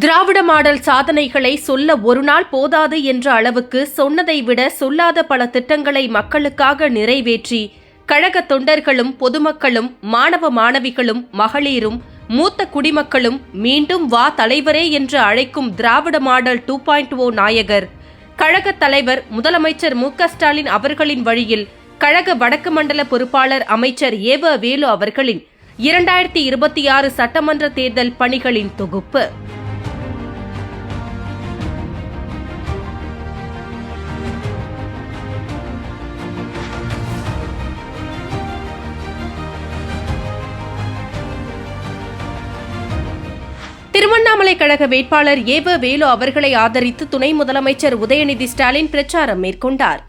திராவிட model சாதனைகளை சொல்ல ஒரு நாள் போதாது என்ற அளவுக்கு சொன்னதை விட சொல்லாத பல திட்டங்களை மக்களுக்காக நிறைவேற்றி கழக தொண்டர்களும் பொதுமக்களும் மாணவ மாணவிகளும் மகளிரும் மூத்த குடிமக்களும் மீண்டும் வா தலைவரே என்று அழைக்கும் திராவிட மாடல் 2.0 நாயகர் கழக தலைவர் முதலமைச்சர் மு.க.ஸ்டாலின் அவர்களின் வழியில் கழக வடக்கு மண்டல பொறுப்பாளர் அமைச்சர் ஏவ வேலு அவர்களின் 2026 சட்டமன்ற தேர்தல் பணிகளின் தொகுப்பு. திருவண்ணாமலை கழக வேட்பாளர் ஏவ வேலு அவர்களை ஆதரித்து துணை முதலமைச்சர் உதயநிதி ஸ்டாலின் பிரச்சாரம் மேற்கொண்டார்.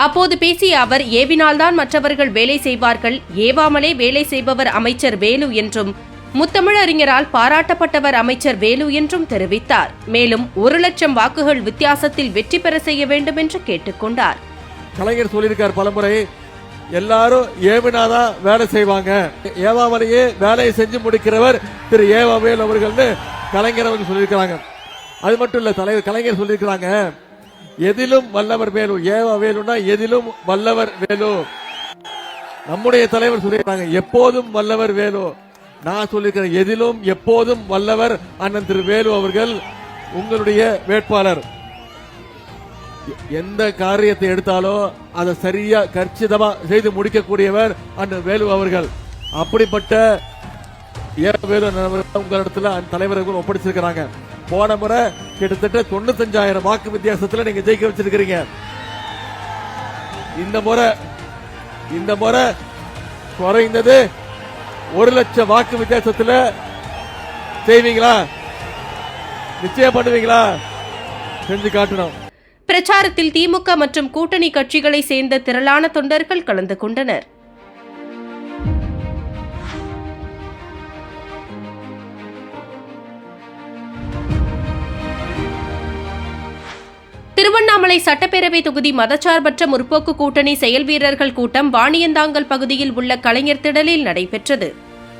அப்போது பேசிய அவர், ஏவினால்தான் மற்றவர்கள் வேலை செய்வார்கள், ஏவாமலே வேலை செய்பவர் அமைச்சர் வேலு என்றும், முத்தமிழறிஞரால் பாராட்டப்பட்டவர் அமைச்சர் வேலு என்றும் தெரிவித்தார். மேலும் 1 லட்சம் வாக்குகள் வித்தியாசத்தில் வெற்றி பெற செய்ய வேண்டும் என்று கேட்டுக்கொண்டார். கலைஞர் சொல்லியிருக்கார் பலமுறை, எல்லாரும் ஏவினாதான் வேலை செய்வாங்க, ஏவாமலையே வேலையை செஞ்சு முடிக்கிறவர் திரு ஏவ வேலு அவர்கள் கலைஞர் அவர்கள் சொல்லியிருக்கிறாங்க. அது மட்டும் இல்ல, தலைவர் கலைஞர் சொல்லியிருக்கிறாங்க, எதிலும் வல்லவர் வேலு. ஏவ வேலுனா எதிலும் வல்லவர் வேலு. நம்முடைய தலைவர் சொல்லியிருக்காங்க, எப்போதும் வல்லவர் வேலு. நான் சொல்லியிருக்கிறேன், எதிலும் எப்போதும் வல்லவர் அண்ணன் திரு வேலு அவர்கள் உங்களுடைய வேட்பாளர். எந்த காரியத்தை எடுத்தாலும் அதை சரியா கச்சிதமா செய்து முடிக்கக்கூடியவர் அண்ணன் வேலு அவர்கள். அப்படிப்பட்ட வேலு உங்களிடத்துல தலைவர்கள் ஒப்படைச்சிருக்கிறாங்க. போன முறை கிட்டத்தட்ட 95,000 வாக்கு வித்தியாசத்துல நீங்க ஜெயிக்க வச்சிருக்கிறீங்க. இந்த முறை குறைந்தது 1 லட்சம் வாக்கு வித்தியாசத்துல செய்வீங்களா? நிச்சயம் பண்ணுவீங்களா? செஞ்சு காட்டணும். பிரச்சாரத்தில் திமுக மற்றும் கூட்டணி கட்சிகளை சேர்ந்த திரளான தொண்டர்கள் கலந்து கொண்டனர். திருவண்ணாமலை சட்டப்பேரவை தொகுதி மதச்சார்பற்ற முற்போக்கு கூட்டணி செயல் வீரர்கள் கூட்டம் வாணியந்தாங்கல் பகுதியில் உள்ள கலைஞர் திடலில் நடைபெற்றது.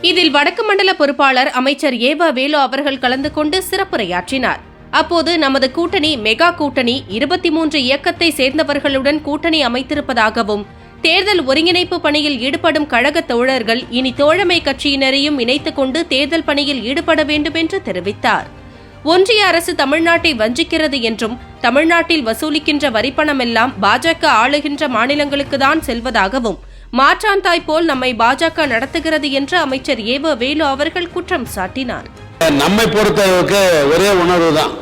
இதில் வடக்கு மண்டல பொறுப்பாளர் அமைச்சர் ஏவ வேலு அவர்கள் கலந்து கொண்டு சிறப்புரையாற்றினார். அப்போது நமது கூட்டணி மெகா கூட்டணி 23 இயக்கத்தை சேர்ந்தவர்களுடன் கூட்டணி அமைத்திருப்பதாகவும், தேர்தல் ஒருங்கிணைப்பு பணியில் ஈடுபடும் கழக தோழர்கள் இனி தோழமை கட்சியினரையும் இணைத்துக் கொண்டு தேர்தல் பணியில் ஈடுபட வேண்டும் என்று தெரிவித்தார். ஒன்றிய அரசு தமிழ்நாட்டை வஞ்சிக்கிறது என்றும், தமிழ்நாட்டில் வசூலிக்கின்ற வரிப்பணமெல்லாம் பாஜக ஆளுகின்ற மாநிலங்களுக்குதான் செல்வதாகவும், மாற்றாந்தாய் போல் நம்மை பாஜக நடத்துகிறது என்று அமைச்சர் ஏவ வேலு அவர்கள் குற்றம் சாட்டினார். நம்மை பொறுத்தளவுக்கு ஒரே உணர்வு தான்,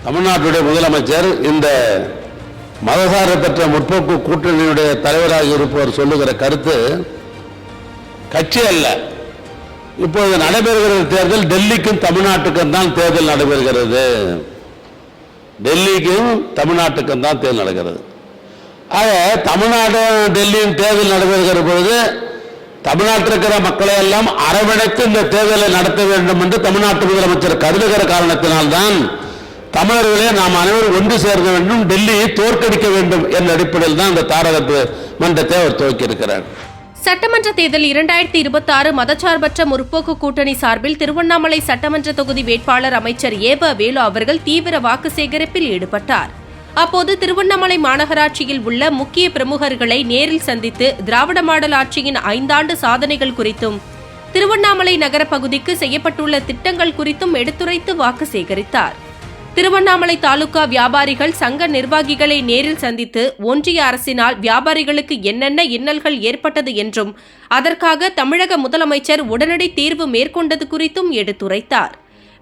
தமிழ்நாட்டுடைய முதலமைச்சர் இந்த மதசார்பற்ற முற்போக்கு கூட்டணியுடைய தலைவராக இருப்பவர் சொல்லுகிற கருத்து கட்சி அல்ல. இப்போது நடைபெறுகிற தேர்தல் டெல்லிக்கும் தமிழ்நாட்டுக்கும் தான் தேர்தல் நடைபெறுகிறது. டெல்லிக்கும் தமிழ்நாட்டுக்கும் தான் தேர்தல் நடக்கிறது. ஆக தமிழ்நாடு டெல்லியின் தேர்தல் நடைபெறுகிற பொழுது தமிழ்நாட்டில் இருக்கிற மக்களை எல்லாம் அரவணைத்து இந்த தேர்தலை நடத்த வேண்டும் என்று தமிழ்நாட்டு முதலமைச்சர் கருதுகிற காரணத்தினால்தான் தமிழர்களே நாம் அனைவரும் ஒன்று சேர்க்க வேண்டும், டெல்லியை தோற்கடிக்க வேண்டும் என்ற அடிப்படையில் தான் இந்த தாரக மன்றத்தை அவர் துவக்கி இருக்கிறார். சட்டமன்ற தேர்தல் 2026 மதச்சார்பற்ற முற்போக்கு கூட்டணி சார்பில் திருவண்ணாமலை சட்டமன்ற தொகுதி வேட்பாளர் அமைச்சர் ஏவ வேலு அவர்கள் தீவிர வாக்கு சேகரிப்பில் ஈடுபட்டார். அப்போது திருவண்ணாமலை மாநகராட்சியில் உள்ள முக்கிய பிரமுகர்களை நேரில் சந்தித்து திராவிட மாடல் ஆட்சியின் 5 ஆண்டு சாதனைகள் குறித்தும், திருவண்ணாமலை நகர பகுதிக்கு செய்யப்பட்டுள்ள திட்டங்கள் குறித்தும் எடுத்துரைத்து வாக்கு சேகரித்தார். திருவண்ணாமலை தாலுகா வியாபாரிகள் சங்க நிர்வாகிகளை நேரில் சந்தித்து ஒன்றிய அரசினால் வியாபாரிகளுக்கு என்னென்ன இன்னல்கள் ஏற்பட்டது என்றும், அதற்காக தமிழக முதலமைச்சர் உடனடி தீர்வு மேற்கொண்டது குறித்தும் எடுத்துரைத்தார்.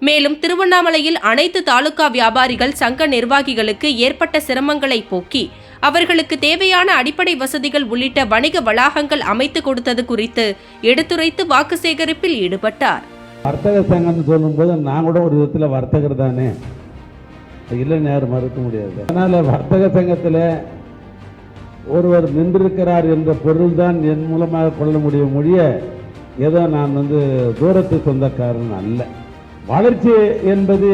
மேலும் திருவண்ணாமலையில் அனைத்து தாலுகா வியாபாரிகள் சங்க நிர்வாகிகளுக்கு ஏற்பட்ட சிரமங்களை போக்கி அவர்களுக்கு தேவையான அடிப்படை வசதிகள் உள்ளிட்ட வணிக வளாகங்கள் அமைத்து கொடுத்தது குறித்து எடுத்துரைத்து வாக்கு சேகரிப்பில் ஈடுபட்டார். வர்த்தக சங்கம் சொல்லும் போது நான் கூட ஒரு விதத்தில் வர்த்தகர் தானே, இல்லைன்னு யாரும் மறுக்க முடியாது. அதனால வர்த்தக சங்கத்தில் ஒருவர் நின்றிருக்கிறார் என்ற பொருள் தான் என் மூலமாக கொள்ள முடியும் மொழிய ஏதோ நான் தூரத்து சொந்தக்காரன் அல்ல. வளர்ச்சி என்பது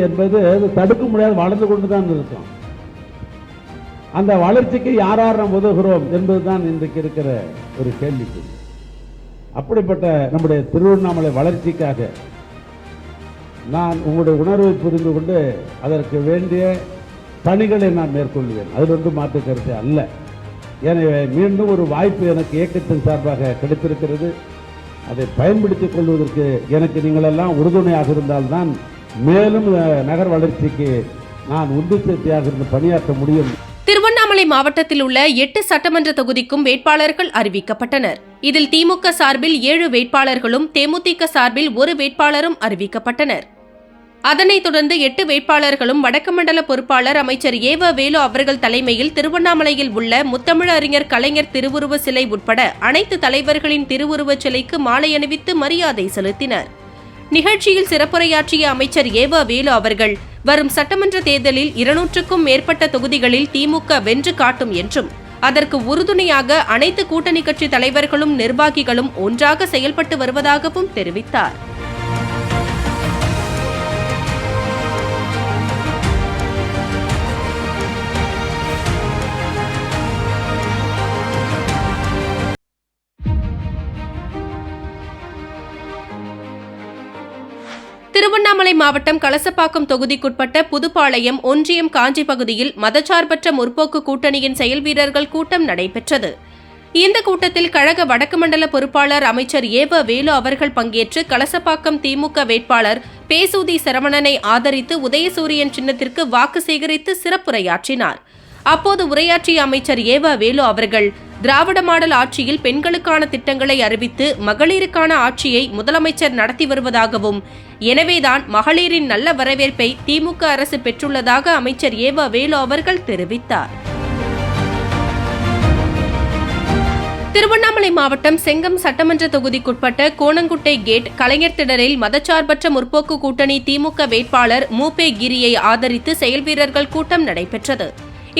தடுக்க முடியாது, வளர்ந்து கொண்டு தான் இருக்கும். அந்த வளர்ச்சிக்கு யார் நாம் உதவுகிறோம் என்பதுதான் இன்றைக்கு இருக்கிற ஒரு கேள்விக்குறி. அப்படிப்பட்ட நம்முடைய திருவண்ணாமலை வளர்ச்சிக்காக நான் உங்களுடைய உணர்வை புரிந்து கொண்டு அதற்கு வேண்டிய பணிகளை நான் மேற்கொள்வேன். அதில் ஒன்று மாற்று கருத்து அல்ல. எனவே மீண்டும் ஒரு வாய்ப்பு எனக்கு இயக்கத்தின் சார்பாக கிடைத்திருக்கிறது. அதை பயன்படுத்திக் கொள்வதற்கு எனக்கு நீங்களெல்லாம் உறுதுணையாக இருந்தால்தான் மேலும் நகர் வளர்ச்சிக்கு நான் உந்து சக்தியாக இருந்து பணியாற்ற முடியும். திருவண்ணாமலை மாவட்டத்தில் உள்ள 8 சட்டமன்ற தொகுதிக்கும் வேட்பாளர்கள் அறிவிக்கப்பட்டனர். இதில் திமுக சார்பில் 7 வேட்பாளர்களும் தேமுதிக சார்பில் 1 வேட்பாளரும் அறிவிக்கப்பட்டனர். அதனைத் தொடர்ந்து 8 வேட்பாளர்களும் வடக்கு மண்டல பொறுப்பாளர் அமைச்சர் ஏவ வேலு அவர்கள் தலைமையில் திருவண்ணாமலையில் உள்ள முத்தமிழ் அறிஞர் கலைஞர் திருவுருவ சிலை உட்பட அனைத்து தலைவர்களின் திருவுருவச் சிலைக்கு மாலை அணிவித்து மரியாதை செலுத்தினர். நிகழ்ச்சியில் சிறப்புரையாற்றிய அமைச்சர் ஏவ வேலு அவர்கள் வரும் சட்டமன்ற தேர்தலில் 200க்கும் மேற்பட்ட தொகுதிகளில் திமுக வென்று காட்டும் என்றும் அதற்கு உறுதுணையாக அனைத்து கூட்டணி கட்சி தலைவர்களும் நிர்வாகிகளும் ஒன்றாக செயல்பட்டு வருவதாகவும் தெரிவித்தார். திருவண்ணாமலை மாவட்டம் கலசப்பாக்கம் தொகுதிக்குட்பட்ட புதுப்பாளையம் ஒன்றியம் காஞ்சி பகுதியில் மதச்சார்பற்ற முற்போக்கு கூட்டணியின் செயல் வீரர்கள் கூட்டம் நடைபெற்றது. இந்த கூட்டத்தில் கழக வடக்கு மண்டல பொறுப்பாளர் அமைச்சர் ஏவ வேலு அவர்கள் பங்கேற்று கலசப்பாக்கம் திமுக வேட்பாளர் பேசூதி சரவணனை ஆதரித்து உதயசூரியன் சின்னத்திற்கு வாக்கு சேகரித்து சிறப்புரையாற்றினார். அப்போது உரையாற்றிய அமைச்சர் ஏவ வேலு அவர்கள் திராவிட மாடல் ஆட்சியில் பெண்களுக்கான திட்டங்களை அறிவித்து மகளிருக்கான ஆட்சியை முதலமைச்சர் நடத்தி வருவதாகவும் எனவேதான் மகளிரின் நல்ல வரவேற்பை திமுக அரசு பெற்றுள்ளதாக அமைச்சர் ஏவ வேலு அவர்கள் தெரிவித்தார். திருவண்ணாமலை மாவட்டம் செங்கம் சட்டமன்ற தொகுதிக்குட்பட்ட கோணங்குட்டை கேட் கலைஞர் திடலில் மதச்சார்பற்ற முற்போக்கு கூட்டணி திமுக வேட்பாளர் மூபே கிரியை ஆதரித்து செயல்வீரர்கள் கூட்டம் நடைபெற்றது.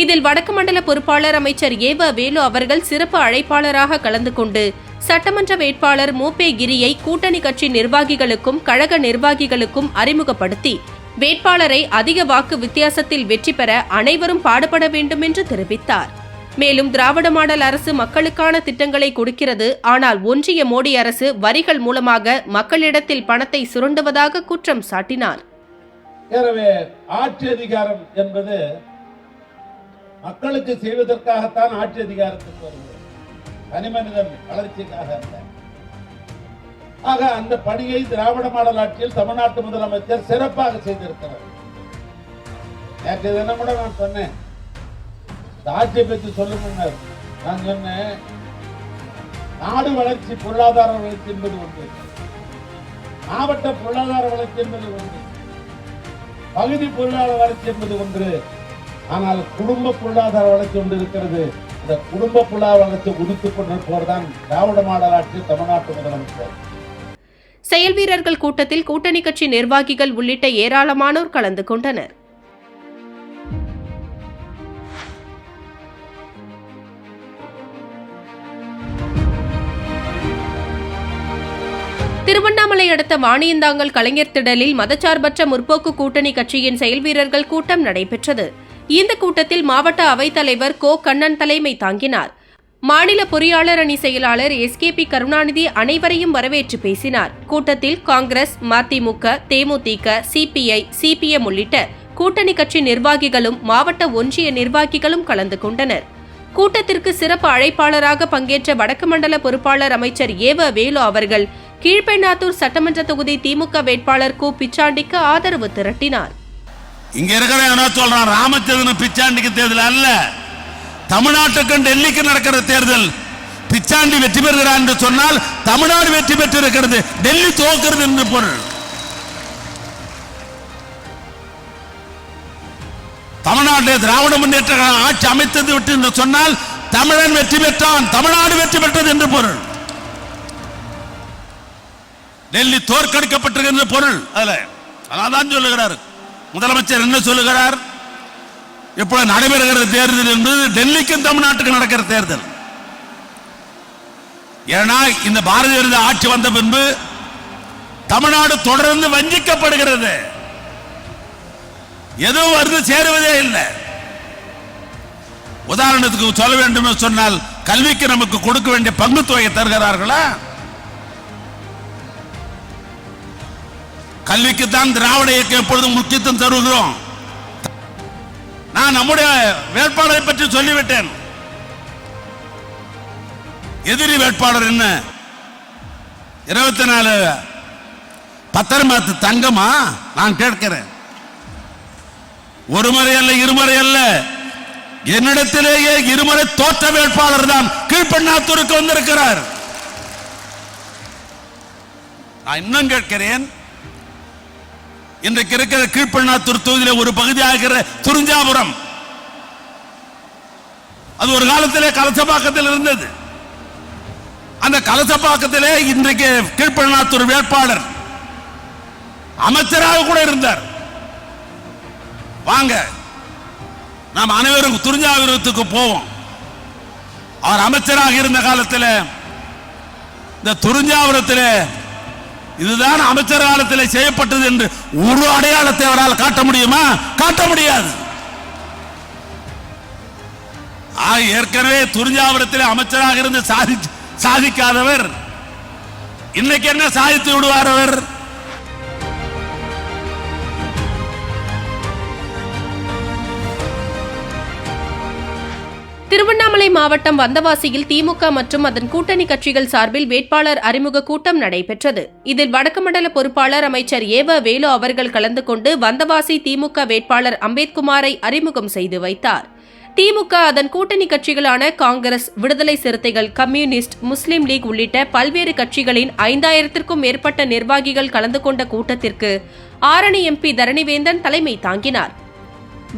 இதில் வடக்கு மண்டல பொறுப்பாளர் அமைச்சர் ஏவ வேலு அவர்கள் சிறப்பு அழைப்பாளராக கலந்து கொண்டு சட்டமன்ற வேட்பாளர் மூபே கிரியை கூட்டணி கட்சி நிர்வாகிகளுக்கும் கழக நிர்வாகிகளுக்கும் அறிமுகப்படுத்தி வேட்பாளரை அதிக வாக்கு வித்தியாசத்தில் வெற்றி பெற அனைவரும் பாடுபட வேண்டும் என்று தெரிவித்தார். மேலும் திராவிட மாடல் அரசு மக்களுக்கான திட்டங்களை கொடுக்கிறது, ஆனால் ஒன்றிய மோடி அரசு வரிகள் மூலமாக மக்களிடத்தில் பணத்தை சுரண்டுவதாக குற்றம் சாட்டினார். எனவே ஆட்சி அதிகாரம் என்பது மக்களுக்கு செய்வதற்காகத்தான் ஆட்சி அதிகாரத்துக்கு வருகிறது, தனிமனிதன் வளர்ச்சிக்காக அல்ல. ஆக அந்த பணியை திராவிட மாடல் ஆட்சியில் தமிழ்நாட்டு முதலமைச்சர் சிறப்பாக செய்திருக்கிறார். நேற்று தினம் கூட நான் சொன்னேன், ஆட்சியை பற்றி சொல்லுங்க. நான் சொன்னேன், நாடு வளர்ச்சி பொருளாதார வளர்ச்சி என்பது ஒன்று, மாவட்ட பொருளாதார வளர்ச்சி என்பது ஒன்று, பகுதி பொருளாதார வளர்ச்சி என்பது ஒன்று. ஆனால் குடும்ப பொருளாதார வளர்ச்சி ஒன்று இருக்கிறது. இந்த குடும்ப பொருளாதார வளர்ச்சி உடுத்துக் கொண்டிருப்பவர்தான் திராவிட மாடல் ஆட்சி தமிழ்நாட்டு முதலமைச்சர். செயல் வீரர்கள் கூட்டத்தில் கூட்டணி கட்சி நிர்வாகிகள் உள்ளிட்ட ஏராளமானோர் கலந்து கொண்டனர். திருவண்ணாமலை அடுத்த வாணியந்தாங்கல் கலைஞர் திடலில் மதச்சார்பற்ற முற்போக்கு கூட்டணி கட்சியின் செயல் வீரர்கள் கூட்டம் நடைபெற்றது. இந்த கூட்டத்தில் மாவட்ட அவைத்தலைவர் கோ கண்ணன் தலைமை தாங்கினார். மாநில பொறியாளர் அணி செயலாளர் SKP கருணாநிதி அனைவரையும் வரவேற்று பேசினார். கூட்டத்தில் காங்கிரஸ், மதிமுக, தேமுதிக, CPI, CPM உள்ளிட்ட கூட்டணி கட்சி நிர்வாகிகளும் மாவட்ட ஒன்றிய நிர்வாகிகளும் கலந்து கொண்டனர். கூட்டத்திற்கு சிறப்பு அழைப்பாளராக பங்கேற்ற வடக்கு மண்டல பொறுப்பாளர் அமைச்சர் ஏவ வேலு அவர்கள் கீழ்பெண்ணாத்தூர் சட்டமன்ற தொகுதி திமுக வேட்பாளர் கு பிச்சாண்டிக்கு ஆதரவு திரட்டினார். இங்க இருக்கிற என்ன சொல்றான், ராமச்சந்திரன் பிச்சாண்டிக்கு தேர்தல் அல்ல, தமிழ்நாட்டுக்கும் டெல்லிக்கு நடக்கிற தேர்தல். பிச்சாண்டி வெற்றி பெறுகிறார் என்று சொன்னால் தமிழ்நாடு வெற்றி பெற்று இருக்கிறது, டெல்லி தோக்கிறது என்று பொருள். தமிழ்நாட்டில் திராவிட முன்னேற்ற ஆட்சி அமைத்தது விட்டு என்று சொன்னால் தமிழன் வெற்றி பெற்றான், தமிழ்நாடு வெற்றி பெற்றது என்று பொருள். டெல்லி தோற்கடிக்கப்பட்டிருக்கின்ற பொருள். அதான் சொல்லுகிறார் முதலமைச்சர். என்ன சொல்லுகிறார், இப்ப நடைபெறுகிற தேர்தல் என்பது டெல்லிக்கும் தமிழ்நாட்டுக்கு நடக்கிற தேர்தல். ஏன்னா இந்த பாரதிய ஜனதா ஆட்சி வந்த பின்பு தமிழ்நாடு தொடர்ந்து வஞ்சிக்கப்படுகிறது, எதுவும் வந்து சேருவதே இல்லை. உதாரணத்துக்கு சொல்ல வேண்டும் சொன்னால், கல்விக்கு நமக்கு கொடுக்க வேண்டிய பங்கு தொகையை தருகிறார்களா? கல்விக்குத்தான் திராவிட இயக்கம் எப்பொழுதும் முக்கியத்துவம் தருகிறோம். நான் நம்முடைய வேட்பாளரை பற்றி சொல்லிவிட்டேன். எதிரி வேட்பாளர் என்ன 24 பத்திரமாத்து தங்கமா? நான் கேட்கிறேன். ஒரு முறை அல்ல, இருமுறை அல்ல, என்னிடத்திலேயே இருமுறை தோற்ற வேட்பாளர் தான் கீழ்பெண்ணாத்தூருக்கு வந்திருக்கிறார். நான் இன்னும் கேட்கிறேன், இன்றைக்கு இருக்கிற கீழ்பெண்ணாத்தூர் தொகுதியில் ஒரு பகுதியாகிற துறிஞ்சாபுரம், அது ஒரு காலத்திலே கலசப்பாக்கத்தில் இருந்தது. அந்த கலசப்பாக்கத்திலே இன்றைக்கு கீழ்பெண்ணாத்தூர் வேட்பாளர் அமைச்சராக கூட இருந்தார். வாங்க, நாம் அனைவரும் துறிஞ்சாபுரத்துக்கு போவோம். அவர் அமைச்சராக இருந்த காலத்தில் இந்த துறிஞ்சாபுரத்தில் இதுதான் அமைச்சர் காலத்தில் செய்யப்பட்டது என்று ஒரு அடையாளத்தை அவரால் காட்ட முடியுமா? காட்ட முடியாது. ஏற்கனவே துறிஞ்சாபுரத்தில் அமைச்சராக இருந்து சாதிக்காதவர் இன்னைக்கு என்ன சாதித்து விடுவார் அவர்? திருவண்ணாமலை மாவட்டம் வந்தவாசியில் திமுக மற்றும் அதன் கூட்டணி கட்சிகள் சார்பில் வேட்பாளர் அறிமுக கூட்டம் நடைபெற்றது. இதில் வடக்கு மண்டல பொறுப்பாளர் அமைச்சர் ஏவ வேலு அவர்கள் கலந்து கொண்டு வந்தவாசி திமுக வேட்பாளர் அம்பேத்குமாரை அறிமுகம் செய்து வைத்தார். திமுக அதன் கூட்டணி கட்சிகளான காங்கிரஸ், விடுதலை சிறுத்தைகள், கம்யூனிஸ்ட், முஸ்லிம் லீக் உள்ளிட்ட பல்வேறு கட்சிகளின் 5000த்திற்கும் மேற்பட்ட நிர்வாகிகள் கலந்து கொண்ட கூட்டத்திற்கு ஆரணி எம்பி தரணிவேந்தன் தலைமை தாங்கினார்.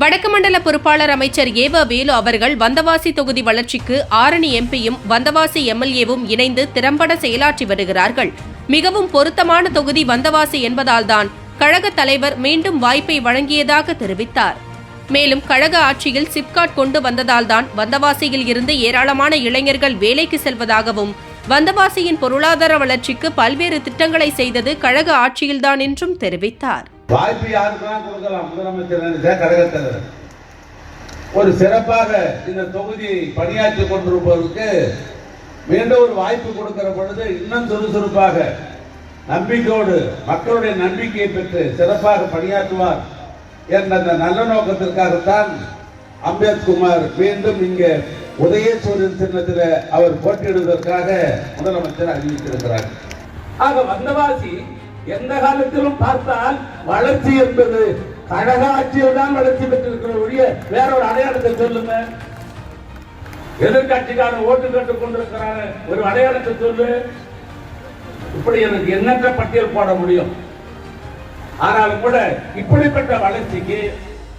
வடக்கு மண்டல பொறுப்பாளர் அமைச்சர் ஏவ வேலு அவர்கள் வந்தவாசி தொகுதி வளர்ச்சிக்கு ஆரணி எம்பியும் வந்தவாசி எம்எல்ஏவும் இணைந்து திறம்பட செயலாற்றி வருகிறார்கள். மிகவும் பொருத்தமான தொகுதி வந்தவாசி என்பதால்தான் கழக தலைவர் மீண்டும் வாய்ப்பை வழங்கியதாக தெரிவித்தார். மேலும் கழக ஆட்சியில் சிப்காட் கொண்டு வந்ததால்தான் வந்தவாசியில் இருந்து ஏராளமான இளைஞர்கள் வேலைக்கு செல்வதாகவும் வந்தவாசியின் பொருளாதார வளர்ச்சிக்கு பல்வேறு திட்டங்களை செய்தது கழக ஆட்சியில்தான் என்றும் தெரிவித்தார். வாய்ப்பு யாருக்கெல்லாம் கொடுக்கலாம், முதலமைச்சர் நினைச்சா கழகத்தலைவர் ஒரு சிறப்பாக இந்த தொகுதியை பணியாற்றி கொண்டிருப்பவருக்கு மீண்டும் ஒரு வாய்ப்பு கொடுக்கிற பொழுது இன்னும் சுறுசுறுப்பாக நம்பிக்கையோடு மக்களுடைய நம்பிக்கையை பெற்று சிறப்பாக பணியாற்றுவார் என்ற அந்த நல்ல நோக்கத்திற்காகத்தான் அம்பேத்குமார் மீண்டும் இங்கே உதயசூரியன் சின்னத்தில் அவர் போட்டியிடுவதற்காக முதலமைச்சர் அறிவித்திருக்கிறார். ஆக வந்தவாசி எந்த காலத்திலும் பார்த்தால் வளர்ச்சி என்பது கழக ஆட்சியில் தான் வளர்ச்சி பெற்றிருக்கிற ஒழிய வேற ஒரு அடையாளத்தை சொல்லுங்க. எதிர்கட்சிக்கான ஓட்டு கட்டுக் கொண்டிருக்கிறார ஒரு அடையாளத்தை சொல்லு. இப்படி எனக்கு எண்ணற்ற பட்டியல் போட முடியும். ஆனாலும் கூட இப்படிப்பட்ட வளர்ச்சிக்கு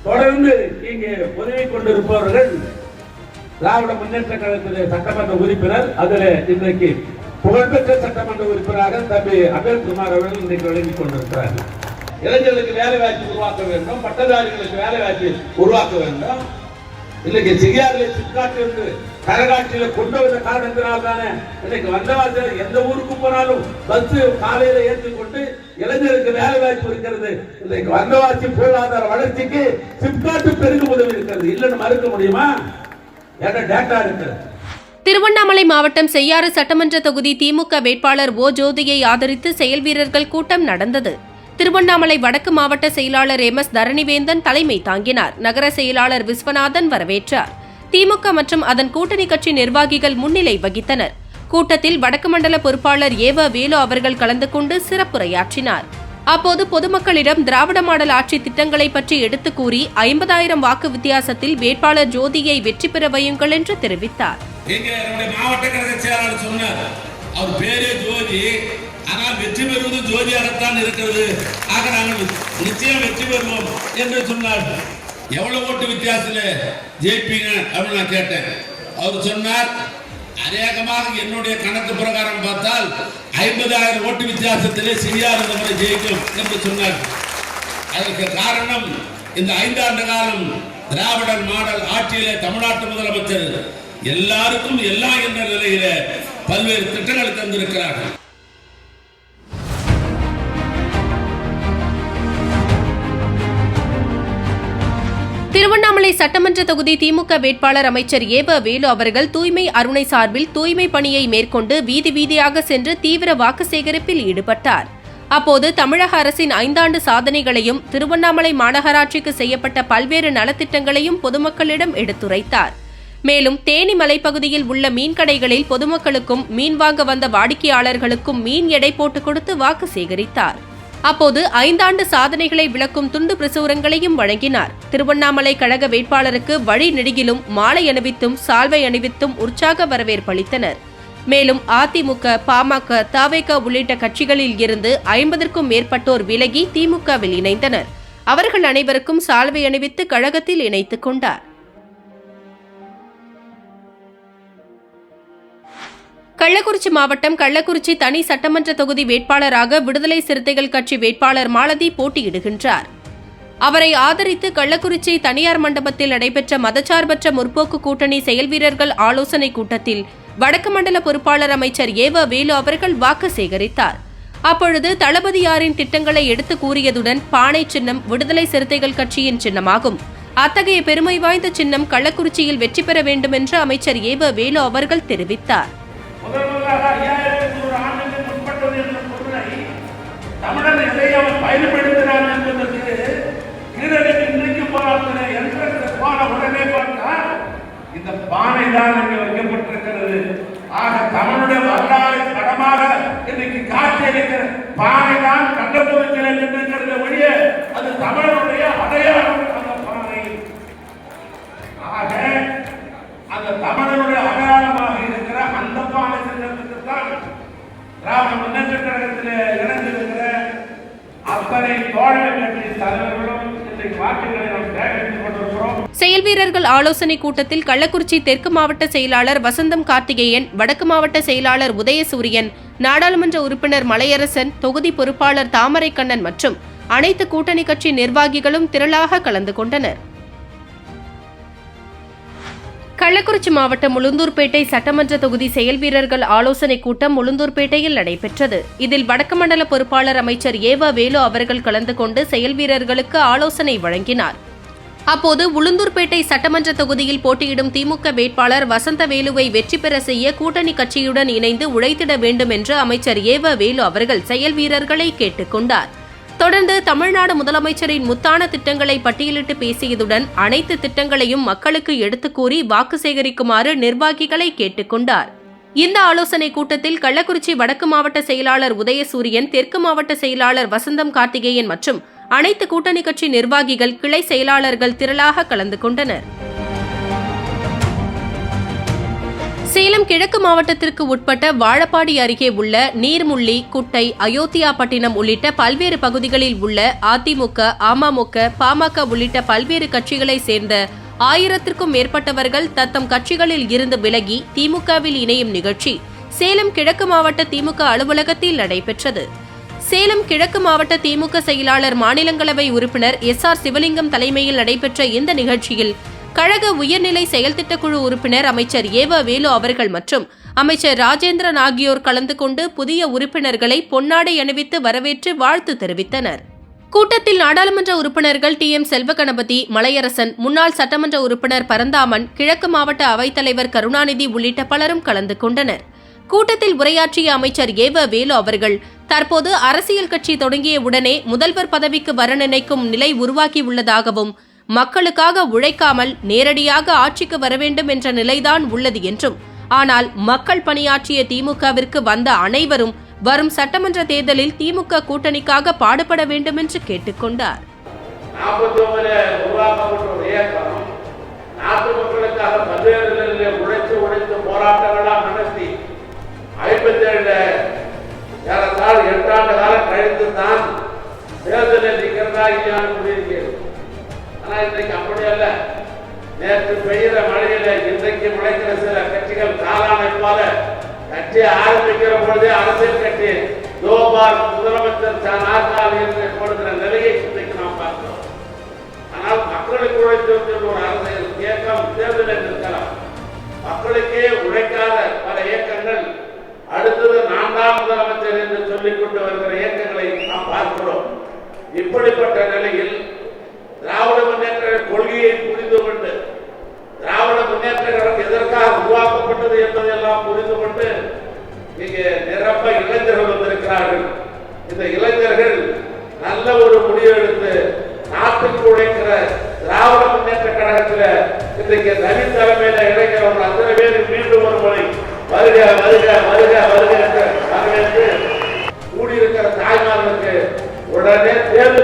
தொடர்ந்து இங்கே உதவி கொண்டிருப்பவர்கள் திராவிட முன்னேற்ற கழகத்திலே சட்டமன்ற உறுப்பினர், அதில் இன்றைக்கு புகழ்பெற்ற சட்டமன்ற உறுப்பினராக தம்பி அம்பேத்குமார் அவர்கள் இன்றைக்கு வழங்கிக் கொண்டிருக்கிறார். இளைஞர்களுக்கு வேலை வாய்ப்பு உருவாக்க வேண்டும், பட்டதாரிகளுக்கு வேலை வாய்ப்பு உருவாக்க வேண்டும். இன்னைக்கு சிறியாரிலே சிப்காட் என்று கரகாட்சியில கொண்டு வந்த காரணத்தினால் தானே இன்னைக்கு வந்தவாசியில் எந்த ஊருக்கு போனாலும் பஸ் காலையில ஏற்றிக்கொண்டு இளைஞருக்கு வேலை வாய்ப்பு இருக்கிறது. இன்னைக்கு வந்தவாசி பொருளாதார வளர்ச்சிக்கு சிப்காட் பெருகும் உதவி இருக்கிறது. இல்லைன்னு மறுக்க முடியுமா? ஏன்னா டேட்டா இருக்கிறது. திருவண்ணாமலை மாவட்டம் செய்யாறு சட்டமன்ற தொகுதி திமுக வேட்பாளர் ஓ ஜோதியை ஆதரித்து செயல் வீரர்கள் கூட்டம் நடந்தது. திருவண்ணாமலை வடக்கு மாவட்ட செயலாளர் எம்.எஸ். தரணிவேந்தன் தலைமை தாங்கினார். நகர செயலாளர் விஸ்வநாதன் வரவேற்றார். திமுக மற்றும் அதன் கூட்டணி கட்சி நிர்வாகிகள் முன்னிலை வகித்தனர். கூட்டத்தில் வடக்கு மண்டல பொறுப்பாளர் ஏவ வேலு அவர்கள் கலந்து கொண்டு சிறப்புரையாற்றினார். அப்போது பொதுமக்களிடம் திராவிட மாடல் ஆட்சி திட்டங்களை பற்றி எடுத்துக் கூறி 50,000 வாக்கு வித்தியாசத்தில் வேட்பாளர் ஜோதியை வெற்றி பெற வையுங்கள் என்று தெரிவித்தார். மாவட்ட கழக செயலாளர் சொன்னார், அவர் பேரே ஜோதி, ஆனால் வெற்றி பெறுவது ஜோதியாகத்தான் இருக்கிறது. ஆக நாங்கள் நிச்சயம் வெற்றி பெறுவோம் என்று சொன்னார். எவ்வளவு ஓட்டு வித்தியாசத்தில் ஜெயிப்பீங்க அப்படின்னு நான் கேட்டேன். அவர் சொன்னார், அநேகமாக என்னுடைய கணக்கு பிரகாரம் பார்த்தால் 50,000 ஓட்டு வித்தியாசத்திலே செய்யாத முறை ஜெயிக்கும் என்று சொன்னார். அதற்கு காரணம் இந்த 5 ஆண்டு காலம் திராவிடர் மாடல் ஆட்சியிலே தமிழ்நாட்டு முதலமைச்சர் எல்லாருக்கும் எல்லாம் என்ற நிலையில பல்வேறு திட்டங்களை தந்திருக்கிறார்கள். திருவண்ணாமலை சட்டமன்ற தொகுதி திமுக வேட்பாளர் அமைச்சர் ஏவ வேலு அவர்கள் தூய்மை அருணை சார்பில் தூய்மை பணியை மேற்கொண்டு வீதி வீதியாக சென்று தீவிர வாக்கு சேகரிப்பில் ஈடுபட்டார். அப்போது தமிழக அரசின் 5 ஆண்டு சாதனைகளையும் திருவண்ணாமலை மாநகராட்சிக்கு செய்யப்பட்ட பல்வேறு நலத்திட்டங்களையும் பொதுமக்களிடம் எடுத்துரைத்தார். மேலும் தேனி மலைப்பகுதியில் உள்ள மீன் கடைகளில் பொதுமக்களுக்கும் மீன் வாங்க வந்த வாடிக்கையாளர்களுக்கும் மீன் எடை போட்டு கொடுத்து வாக்கு சேகரித்தார். அப்போது 5 ஆண்டு சாதனைகளை விளக்கும் துண்டு பிரசுரங்களையும் வழங்கினார். திருவண்ணாமலை கழக வேட்பாளருக்கு வழி நெடுகிலும் மாலை அணிவித்தும் சால்வை அணிவித்தும் உற்சாக வரவேற்பளித்தனர். மேலும் அதிமுக, பாமக, தவேக உள்ளிட்ட கட்சிகளில் இருந்து 50க்கும் மேற்பட்டோர் விலகி திமுகவில் இணைந்தனர். அவர்கள் அனைவருக்கும் சால்வை அணிவித்து கழகத்தில் இணைத்துக் கொண்டார். கள்ளக்குறிச்சி மாவட்டம் கள்ளக்குறிச்சி தனி சட்டமன்ற தொகுதி வேட்பாளராக விடுதலை சிறுத்தைகள் கட்சி வேட்பாளர் மாலதி போட்டியிடுகின்றார். அவரை ஆதரித்து கள்ளக்குறிச்சி தனியார் மண்டபத்தில் நடைபெற்ற மதச்சார்பற்ற முற்போக்கு கூட்டணி செயல்வீரர்கள் ஆலோசனைக் கூட்டத்தில் வடக்கு மண்டல பொறுப்பாளர் அமைச்சர் ஏவ வேலு அவர்கள் வாக்கு சேகரித்தார். அப்பொழுது தளபதியாரின் திட்டங்களை எடுத்து கூறியதுடன் பானை சின்னம் விடுதலை சிறுத்தைகள் கட்சியின் சின்னமாகும். அத்தகைய பெருமை வாய்ந்த சின்னம் கள்ளக்குறிச்சியில் வெற்றி பெற வேண்டும் என்று அமைச்சர் ஏவ வேலு அவர்கள் தெரிவித்தார். முதல்வராக 5100 ஆண்டுகள் முற்பட்டது என்ற பொருளை தமிழர் எதை அவர் பயன்படுத்தினார் என்பதற்கு கீழடிக்கு இன்றைக்கு போராட்டம் என்ற போன உடனே பார்த்தால் இந்த பானை தான் இங்கே வைக்கப்பட்டிருக்கிறது. ஆக தமிழுடைய வரலாறு படமாக இன்றைக்கு காட்சியளிக்கிற பானை தான் கள்ளக்குறிச்சியில் நின்றிருக்கிறது ஒழிய அது தமிழருடைய அடையாளம். அந்த பானை ஆக அந்த தமிழனுடைய அடையாளமாக இருக்கிற அந்த பானை சின்னத்துக்கு தான் திராவிட முன்னேற்ற கழகத்தில் இணைந்திருக்கிற அத்தனை தோழமை கட்சி தலைவர்களும் இன்றைக்கு வாக்குகளை நாம் சேகரித்துக் கொண்டிருக்கிறோம். செயல்வீரர்கள் ஆலோசனைக் கூட்டத்தில் கள்ளக்குறிச்சி தெற்கு மாவட்ட செயலாளர் வசந்தம் கார்த்திகேயன், வடக்கு மாவட்ட செயலாளர் உதயசூரியன், நாடாளுமன்ற உறுப்பினர் மலையரசன், தொகுதி பொறுப்பாளர் தாமரைக்கண்ணன் மற்றும் அனைத்து கூட்டணி கட்சி நிர்வாகிகளும் திரளாக கலந்து கொண்டனர். கள்ளக்குறிச்சி மாவட்டம் உளுந்தூர்பேட்டை சட்டமன்ற தொகுதி செயல்வீரர்கள் ஆலோசனைக் கூட்டம் உளுந்தூர்பேட்டையில் நடைபெற்றது. இதில் வடக்கு மண்டல பொறுப்பாளர் அமைச்சர் ஏவ வேலு அவர்கள் கலந்து கொண்டு செயல்வீரர்களுக்கு ஆலோசனை வழங்கினார். அப்போது உளுந்தூர்பேட்டை சட்டமன்ற தொகுதியில் போட்டியிடும் திமுக வேட்பாளர் வசந்தவேலுவை வெற்றி பெற செய்ய கூட்டணி கட்சியுடன் இணைந்து உழைத்திட வேண்டும் என்று அமைச்சர் ஏவ வேலு அவர்கள் செயல்வீரர்களை கேட்டுக் கொண்டார். தொடர்ந்து தமிழ்நாடு முதலமைச்சரின் முத்தான திட்டங்களை பட்டியலிட்டு பேசியதுடன் அனைத்து திட்டங்களையும் மக்களுக்கு எடுத்துக் கூறி வாக்கு சேகரிக்குமாறு நிர்வாகிகளை கேட்டுக் கொண்டார். இந்த ஆலோசனைக் கூட்டத்தில் கள்ளக்குறிச்சி வடக்கு மாவட்ட செயலாளர் உதயசூரியன், தெற்கு மாவட்ட செயலாளர் வசந்தம் கார்த்திகேயன் மற்றும் அனைத்து கூட்டணி கட்சி நிர்வாகிகள், கிளை செயலாளர்கள் திரளாக கலந்து கொண்டனர். சேலம் கிழக்கு மாவட்டத்திற்கு உட்பட்ட வாழப்பாடி அருகே உள்ள நீர்முள்ளி, குட்டை, அயோத்தியாபட்டினம் உள்ளிட்ட பல்வேறு பகுதிகளில் உள்ள அதிமுக, அமமுக, பாமக உள்ளிட்ட பல்வேறு கட்சிகளைச் சேர்ந்த 1000க்கும் மேற்பட்டவர்கள் தத்தம் கட்சிகளில் இருந்து விலகி திமுகவில் இணையும் நிகழ்ச்சி சேலம் கிழக்கு மாவட்ட திமுக அலுவலகத்தில் நடைபெற்றது. சேலம் கிழக்கு மாவட்ட திமுக செயலாளர், மாநிலங்களவை உறுப்பினர் SR சிவலிங்கம் தலைமையில் நடைபெற்ற இந்த நிகழ்ச்சியில் கழக உயர்நிலை செயல்திட்டக்குழு உறுப்பினர் அமைச்சர் ஏவ வேலு அவர்கள் மற்றும் அமைச்சர் ராஜேந்திரன் ஆகியோர் கலந்து கொண்டு புதிய உறுப்பினர்களை பொன்னாடை அணிவித்து வரவேற்று வாழ்த்து தெரிவித்தனர். கூட்டத்தில் நாடாளுமன்ற உறுப்பினர்கள் TM செல்வகணபதி, மலையரசன், முன்னாள் சட்டமன்ற உறுப்பினர் பரந்தாமன், கிழக்கு மாவட்ட அவைத்தலைவர் கருணாநிதி உள்ளிட்ட பலரும் கலந்து கொண்டனர். கூட்டத்தில் உரையாற்றிய அமைச்சர் ஏவ வேலு அவர்கள், தற்போது அரசியல் கட்சி தொடங்கிய உடனே முதல்வர் பதவிக்கு வர நினைக்கும் நிலை உருவாகியுள்ளதாகவும், மக்களுக்காக உழைக்காமல் நேரடியாக ஆட்சிக்கு வர வேண்டும் என்ற நிலைதான் உள்ளது என்றும், ஆனால் மக்கள் பணியாற்றிய திமுகவிற்கு வந்த அனைவரும் வரும் சட்டமன்ற தேர்தலில் திமுக கூட்டணிக்காக பாடுபட வேண்டும் என்று கேட்டுக் கொண்டார். இன்றைக்கு அப்படி அல்ல. நேற்று பெய்கிற மழையில இன்றைக்கு முளைக்கிற சில கட்சிகள் காலானை போல கட்சி ஆரம்பிக்கிற பொழுதே அரசியல் கட்சி ஜோபார் முதலமைச்சர் நாற்காலி என்று கொடுக்கிற நிலையை இன்றைக்கு நாம் பார்க்கிறோம். ஆனால் மக்களுக்கு உழைத்து ஒரு அரசியல் இயக்கம் தேர்தலில் இருக்கலாம். மக்களுக்கே உழைக்காத பல இயக்கங்கள் அடுத்தது 4ஆம் முதலமைச்சர் என்று சொல்லிக் கொண்டு வருகிற இயக்கங்களை நாம் பார்க்கிறோம். இப்படிப்பட்ட நிலையில் திராவிட முன்னேற்ற கொள்கையை புரிந்து கொண்டு, திராவிட முன்னேற்ற கழகம் எதற்காக உருவாக்கப்பட்டது என்பதையெல்லாம் புரிந்து கொண்டு இங்கே நிரப்ப இளைஞர்கள் வந்திருக்கிறார்கள். இந்த இளைஞர்கள் நல்ல ஒரு முடிவு எடுத்து நாட்டுக்கு உழைக்கிற திராவிட முன்னேற்ற கழகத்தில் இன்றைக்கு நவீன் தலைமையில இளைஞர்கள் அத்தனை பேர் மீண்டும் ஒரு முறை வருக வருக வருக வருக என்று வரவேற்று கூடியிருக்கிற தாய்மார்களுக்கு உடனே தேர்தல்